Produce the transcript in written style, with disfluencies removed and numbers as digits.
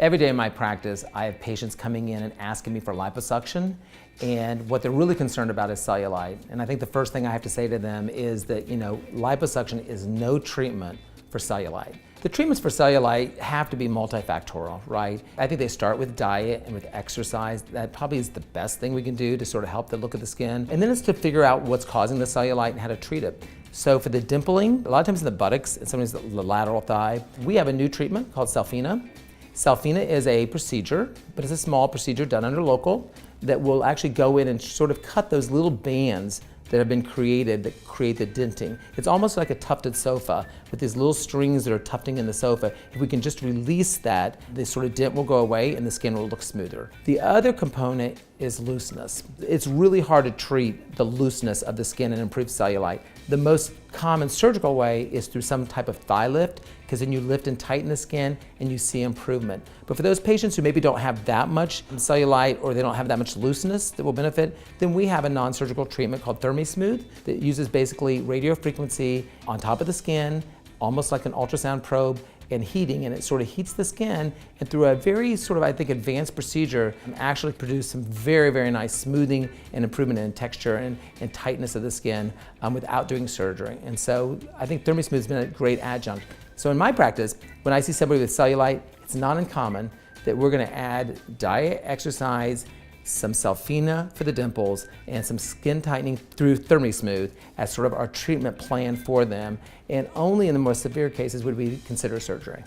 Every day in my practice, I have patients coming in and asking me for liposuction, and what they're really concerned about is cellulite. And I think the first thing I have to say to them is that, liposuction is no treatment for cellulite. The treatments for cellulite have to be multifactorial, right? I think they start with diet and with exercise. That probably is the best thing we can do to sort of help the look of the skin. And then it's to figure out what's causing the cellulite and how to treat it. So for the dimpling, a lot of times in the buttocks and sometimes the lateral thigh, we have a new treatment called Cellfina. Cellfina is a procedure, but it's a small procedure done under local that will actually go in and sort of cut those little bands that have been created that create the denting. It's almost like a tufted sofa with these little strings that are tufting in the sofa. If we can just release that, this sort of dent will go away and the skin will look smoother. The other component is looseness. It's really hard to treat the looseness of the skin and improve cellulite. The most common surgical way is through some type of thigh lift, because then you lift and tighten the skin and you see improvement. But for those patients who maybe don't have that much cellulite or they don't have that much looseness that will benefit, then we have a non-surgical treatment called ThermiSmooth that uses basically radio frequency on top of the skin, almost like an ultrasound probe, and heating, and it sort of heats the skin, and through a very sort of, I think, advanced procedure, actually produce some very, very nice smoothing and improvement in texture and tightness of the skin without doing surgery. And so I think ThermiSmooth has been a great adjunct. So in my practice, when I see somebody with cellulite, it's not uncommon that we're gonna add diet, exercise, some Cellfina for the dimples, and some skin tightening through ThermiSmooth as sort of our treatment plan for them. And only in the most severe cases would we consider surgery.